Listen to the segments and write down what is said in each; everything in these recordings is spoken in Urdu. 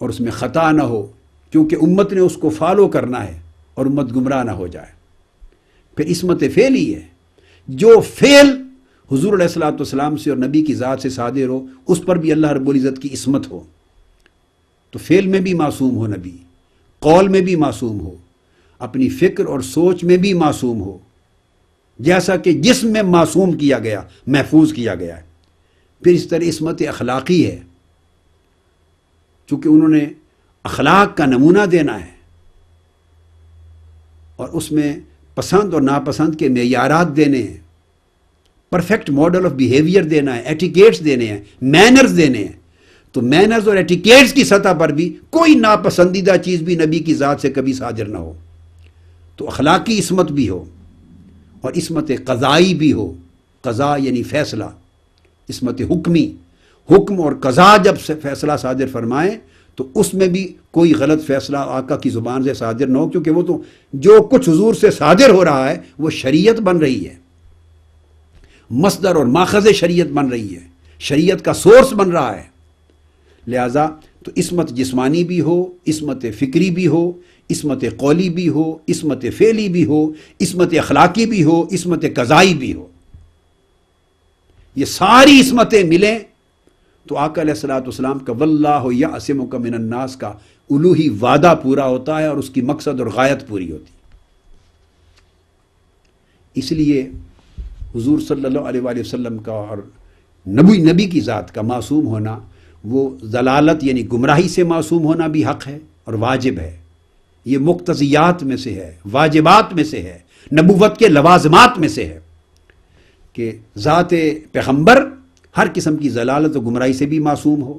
اور اس میں خطا نہ ہو، کیونکہ امت نے اس کو فالو کرنا ہے اور امت گمراہ نہ ہو جائے۔ پھر عصمت فعلی ہے، جو فعل حضور علیہ الصلوۃ والسلام سے اور نبی کی ذات سے صادر ہو اس پر بھی اللہ رب العزت کی عصمت ہو۔ تو فعل میں بھی معصوم ہو نبی، قول میں بھی معصوم ہو، اپنی فکر اور سوچ میں بھی معصوم ہو، جیسا کہ جسم میں معصوم کیا گیا، محفوظ کیا گیا ہے۔ پھر اس طرح عصمت اخلاقی ہے، چونکہ انہوں نے اخلاق کا نمونہ دینا ہے اور اس میں پسند اور ناپسند کے معیارات دینے ہیں، پرفیکٹ ماڈل آف بیہیویئر دینا ہے، ایٹیکیٹس دینے ہیں، مینرز دینے ہیں۔ تو مینرز اور ایٹیکیٹس کی سطح پر بھی کوئی ناپسندیدہ چیز بھی نبی کی ذات سے کبھی صادر نہ ہو۔ تو اخلاقی عصمت بھی ہو اور عصمت قضائی بھی ہو، قضاء یعنی فیصلہ، عصمت حکمی، حکم اور قضاء جب فیصلہ صادر فرمائیں تو اس میں بھی کوئی غلط فیصلہ آقا کی زبان سے صادر نہ ہو، کیونکہ وہ تو جو کچھ حضور سے صادر ہو رہا ہے وہ شریعت بن رہی ہے، مصدر اور ماخذ شریعت بن رہی ہے، شریعت کا سورس بن رہا ہے۔ لہذا تو عصمت جسمانی بھی ہو، عصمت فکری بھی ہو، عصمت قولی بھی ہو، عصمت فعلی بھی ہو، عصمت اخلاقی بھی ہو، عصمت قضائی بھی ہو، یہ ساری عصمتیں ملیں تو آقا علیہ الصلوۃ والسلام کا واللہ یعصمک من الناس کا الوہی وعدہ پورا ہوتا ہے اور اس کی مقصد اور غایت پوری ہوتی ہے۔ اس لیے حضور صلی اللہ علیہ وآلہ وسلم کا اور نبی کی ذات کا معصوم ہونا، وہ ضلالت یعنی گمراہی سے معصوم ہونا بھی حق ہے اور واجب ہے، یہ مقتضیات میں سے ہے، واجبات میں سے ہے، نبوت کے لوازمات میں سے ہے کہ ذات پیغمبر ہر قسم کی ضلالت و گمراہی سے بھی معصوم ہو،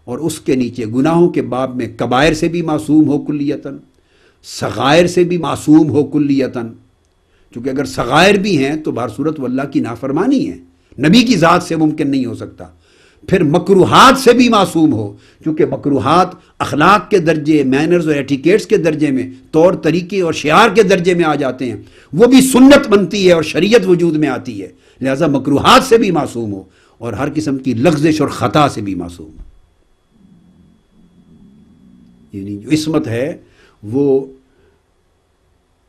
اور اس کے نیچے گناہوں کے باب میں کبائر سے بھی معصوم ہو کلیتاً، صغائر سے بھی معصوم ہو کلیتاً، کیونکہ اگر صغائر بھی ہیں تو بہر صورت وہ اللہ کی نافرمانی ہے، نبی کی ذات سے ممکن نہیں ہو سکتا۔ پھر مکروہات سے بھی معصوم ہو، کیونکہ مکروہات اخلاق کے درجے، مینرز اور ایٹیکیٹس کے درجے میں، طور طریقے اور شعار کے درجے میں آ جاتے ہیں، وہ بھی سنت بنتی ہے اور شریعت وجود میں آتی ہے، لہذا مکروہات سے بھی معصوم ہو اور ہر قسم کی لغزش اور خطا سے بھی معصوم ہو۔ یعنی جو عصمت ہے وہ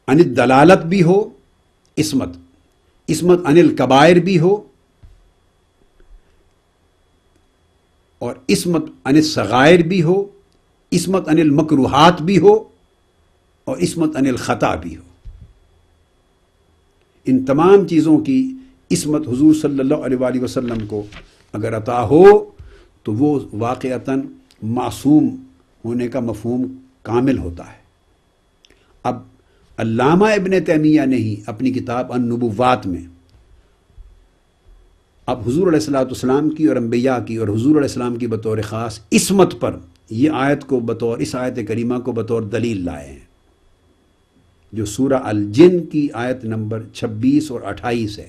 عن الدلالت بھی ہو، عصمت عن الکبائر بھی ہو، اور عصمت عن الصغائر بھی ہو، عصمت عن المکروہات بھی ہو، اور عصمت عن الخطا بھی ہو۔ ان تمام چیزوں کی عصمت حضور صلی اللہ علیہ وآلہ وسلم کو اگر عطا ہو تو وہ واقعتاً معصوم ہونے کا مفہوم کامل ہوتا ہے۔ اب علامہ ابن تیمیہ نے ہی اپنی کتاب النبوات میں اب حضور علیہ الصلوۃ والسلام کی اور انبیاء کی اور حضور علیہ السلام کی بطور خاص عصمت پر یہ آیت کو بطور، اس آیت کریمہ کو بطور دلیل لائے ہیں، جو سورہ الجن کی آیت نمبر 26 اور 28 ہے۔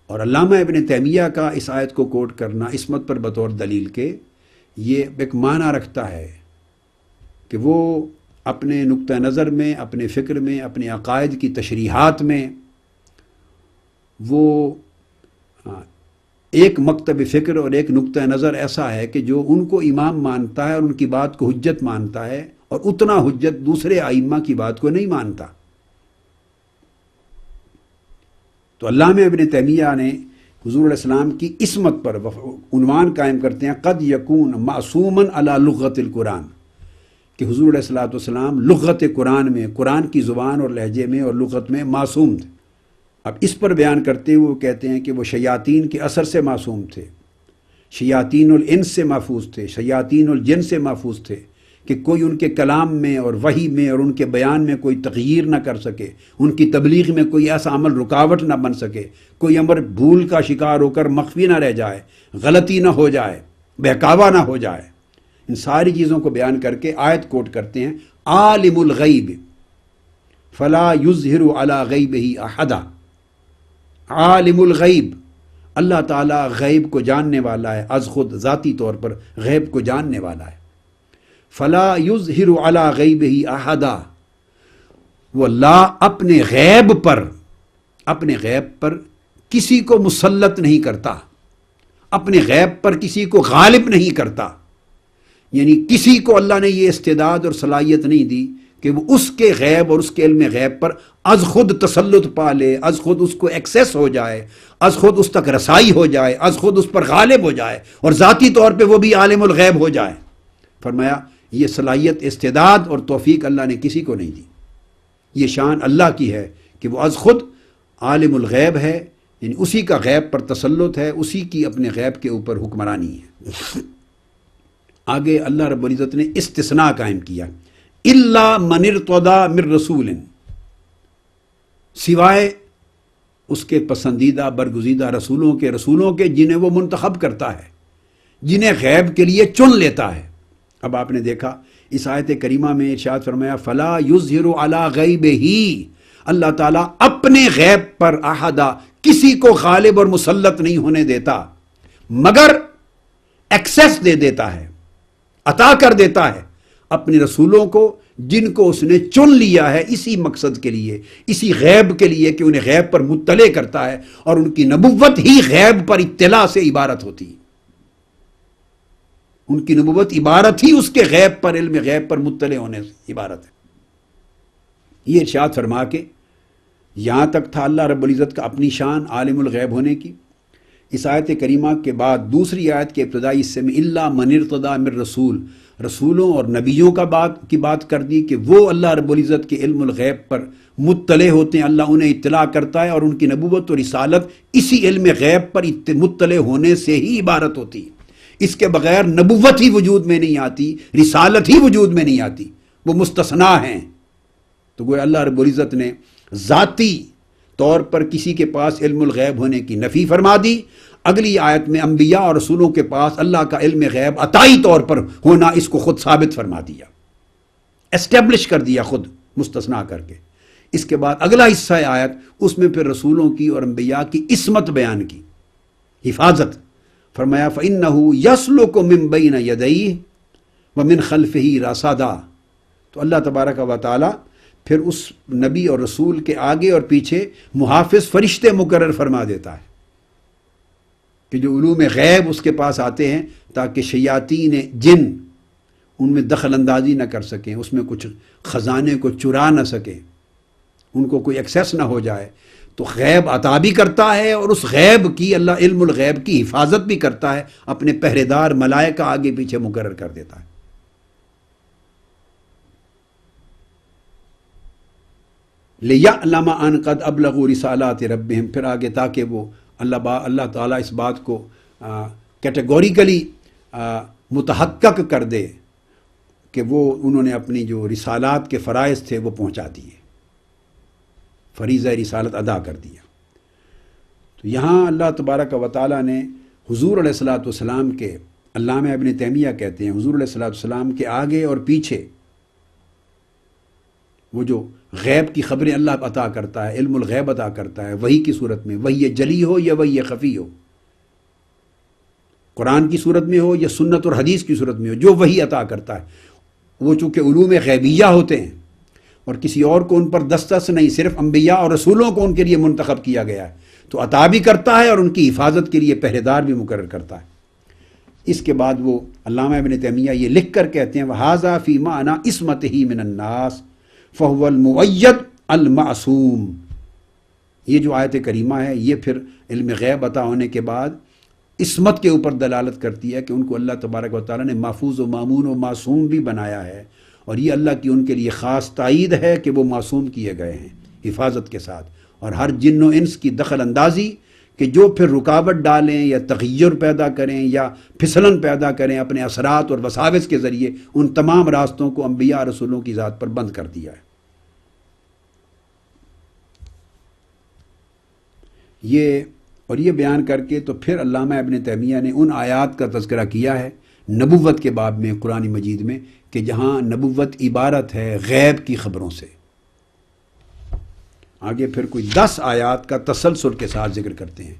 اور علامہ ابن تیمیہ کا اس آیت کو کوٹ کرنا عصمت پر بطور دلیل کے، یہ ایک معنی رکھتا ہے کہ وہ اپنے نقطہ نظر میں، اپنے فکر میں، اپنے عقائد کی تشریحات میں وہ ایک مکتب فکر اور ایک نقطہ نظر ایسا ہے کہ جو ان کو امام مانتا ہے اور ان کی بات کو حجت مانتا ہے، اور اتنا حجت دوسرے ائمہ کی بات کو نہیں مانتا۔ تو علامہ ابن تیمیہ نے حضور علیہ السلام کی عصمت پر عنوان قائم کرتے ہیں قد یکون معصوما علی لغت القرآن، کہ حضور علیہ السلام لغت قرآن میں، قرآن کی زبان اور لہجے میں اور لغت میں معصوم تھے۔ اب اس پر بیان کرتے ہوئے وہ کہتے ہیں کہ وہ شیاطین کے اثر سے معصوم تھے، شیاطین الانس سے محفوظ تھے، شیاطین الجن سے محفوظ تھے، کہ کوئی ان کے کلام میں اور وحی میں اور ان کے بیان میں کوئی تغییر نہ کر سکے، ان کی تبلیغ میں کوئی ایسا عمل رکاوٹ نہ بن سکے، کوئی امر بھول کا شکار ہو کر مخفی نہ رہ جائے، غلطی نہ ہو جائے، بہکاوا نہ ہو جائے۔ ان ساری چیزوں کو بیان کر کے آیت کوٹ کرتے ہیں عالم الغیب فلا یظہر علی غیبہ احدا، عالم الغیب، اللہ تعالیٰ غیب کو جاننے والا ہے، از خود ذاتی طور پر غیب کو جاننے والا ہے۔ فلا یظہر علی غیبہ احدا، وہ اللہ اپنے غیب پر کسی کو مسلط نہیں کرتا، اپنے غیب پر کسی کو غالب نہیں کرتا، یعنی کسی کو اللہ نے یہ استعداد اور صلاحیت نہیں دی کہ وہ اس کے غیب اور اس کے علم غیب پر از خود تسلط پا لے، از خود اس کو ایکسیس ہو جائے، از خود اس تک رسائی ہو جائے، از خود اس پر غالب ہو جائے اور ذاتی طور پہ وہ بھی عالم الغیب ہو جائے۔ فرمایا یہ صلاحیت، استعداد اور توفیق اللہ نے کسی کو نہیں دی، یہ شان اللہ کی ہے کہ وہ از خود عالم الغیب ہے، یعنی اسی کا غیب پر تسلط ہے، اسی کی اپنے غیب کے اوپر حکمرانی ہے۔ آگے اللہ رب العزت نے استثناء قائم کیا، الا من ارتضی من رسول، سوائے اس کے پسندیدہ برگزیدہ رسولوں کے جنہیں وہ منتخب کرتا ہے، جنہیں غیب کے لیے چن لیتا ہے۔ اب آپ نے دیکھا اس آیت کریمہ میں ارشاد فرمایا فلا یظہر علی غیبہ، اللہ تعالیٰ اپنے غیب پر احدا، کسی کو غالب اور مسلط نہیں ہونے دیتا، مگر ایکسیس دے دیتا ہے، عطا کر دیتا ہے اپنے رسولوں کو جن کو اس نے چن لیا ہے اسی مقصد کے لیے، اسی غیب کے لیے کہ انہیں غیب پر مطلع کرتا ہے، اور ان کی نبوت ہی غیب پر اطلاع سے عبارت ہوتی ہے، ان کی نبوت عبارت ہی اس کے غیب پر، علم غیب پر مطلع ہونے سے عبارت ہے۔ یہ ارشاد فرما کے یہاں تک تھا اللہ رب العزت کا اپنی شان عالم الغیب ہونے کی۔ اس آیت کریمہ کے بعد دوسری آیت کے ابتدائی حصے میں الا من ارتضی من رسول، رسولوں اور نبیوں کی بات کر دی کہ وہ اللہ رب العزت کے علم الغیب پر مطلع ہوتے ہیں، اللہ انہیں اطلاع کرتا ہے، اور ان کی نبوت اور رسالت اسی علم غیب پر مطلع ہونے سے ہی عبارت ہوتی ہے۔ اس کے بغیر نبوت ہی وجود میں نہیں آتی، رسالت ہی وجود میں نہیں آتی، وہ مستثنیٰ ہیں۔ تو گویا اللہ رب العزت نے ذاتی طور پر کسی کے پاس علم الغیب ہونے کی نفی فرما دی، اگلی آیت میں انبیاء اور رسولوں کے پاس اللہ کا علم غیب عطائی طور پر ہونا اس کو خود ثابت فرما دیا، اسٹیبلش کر دیا خود مستثنیٰ کر کے۔ اس کے بعد اگلا حصہ آیت، اس میں پھر رسولوں کی اور انبیاء کی عصمت بیان کی، حفاظت۔ فرمایا فَإِنَّهُ يَسْلُكُ مِن بَيْنِ يَدَيْهِ وَمِن خَلْفِهِ رَصَدًا، تو اللہ تبارک و تعالی پھر اس نبی اور رسول کے آگے اور پیچھے محافظ فرشتے مقرر فرما دیتا ہے کہ جو علوم غیب اس کے پاس آتے ہیں تاکہ شیاطین جن ان میں دخل اندازی نہ کر سکیں، اس میں کچھ خزانے کو چرا نہ سکیں، ان کو کوئی ایکسیس نہ ہو جائے، تو غیب عطا بھی کرتا ہے اور اس غیب کی اللہ علم الغیب کی حفاظت بھی کرتا ہے، اپنے پہرے دار ملائکہ آگے پیچھے مقرر کر دیتا ہے۔ لِيَعْلَمَ أَنْ قَدْ أَبْلَغُوا رِسَالَاتِ رَبِّهِمْ، پھر آگے تاکہ وہ اللہ تعالیٰ اس بات کو کیٹیگوریکلی متحقق کر دے کہ وہ انہوں نے اپنی جو رسالات کے فرائض تھے وہ پہنچا دیے، فریضہ رسالت ادا کر دیا۔ تو یہاں اللہ تبارک و تعالیٰ نے حضور علیہ الصلوۃ والسلام کے، علامہ ابن تیمیہ کہتے ہیں حضور علیہ الصلوۃ والسلام کے آگے اور پیچھے وہ جو غیب کی خبریں اللہ عطا کرتا ہے، علم الغیب عطا کرتا ہے وحی کی صورت میں، وحی جلی ہو یا وحی خفی ہو، قرآن کی صورت میں ہو یا سنت اور حدیث کی صورت میں ہو، جو وحی عطا کرتا ہے وہ چونکہ علوم غیبیہ ہوتے ہیں اور کسی اور کو ان پر دسترس نہیں، صرف انبیاء اور رسولوں کو ان کے لیے منتخب کیا گیا ہے، تو عطا بھی کرتا ہے اور ان کی حفاظت کے لیے پہرے دار بھی مقرر کرتا ہے۔ اس کے بعد وہ علامہ ابن تیمیہ یہ لکھ کر کہتے ہیں وَهَذَا فِي مَعْنَى عِصْمَتِهِ مِنَ النَّاسِ فَهُوَ الْمُؤَيَّدُ الْمَعْصُومُ۔ یہ جو آیت کریمہ ہے یہ پھر علم غیب عطا ہونے کے بعد عصمت کے اوپر دلالت کرتی ہے کہ ان کو اللہ تبارک و تعالیٰ نے محفوظ و مامون و معصوم بھی بنایا ہے، اور یہ اللہ کی ان کے لیے خاص تائید ہے کہ وہ معصوم کیے گئے ہیں حفاظت کے ساتھ، اور ہر جن و انس کی دخل اندازی کہ جو پھر رکاوٹ ڈالیں یا تغیر پیدا کریں یا پھسلن پیدا کریں اپنے اثرات اور وساوس کے ذریعے، ان تمام راستوں کو انبیاء رسولوں کی ذات پر بند کر دیا ہے۔ یہ بیان کر کے تو پھر علامہ ابن تیمیہ نے ان آیات کا تذکرہ کیا ہے نبوت کے باب میں قرآن مجید میں کہ جہاں نبوت عبارت ہے غیب کی خبروں سے۔ آگے پھر کوئی 10 آیات کا تسلسل کے ساتھ ذکر کرتے ہیں۔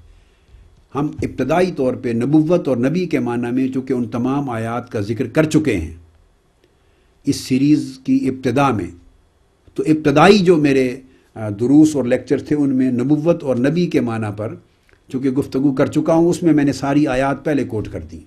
ہم ابتدائی طور پہ نبوت اور نبی کے معنی میں چونکہ ان تمام آیات کا ذکر کر چکے ہیں اس سیریز کی ابتدا میں، تو ابتدائی جو میرے دروس اور لیکچر تھے ان میں نبوت اور نبی کے معنی پر چونکہ گفتگو کر چکا ہوں، اس میں نے ساری آیات پہلے کوٹ کر دی.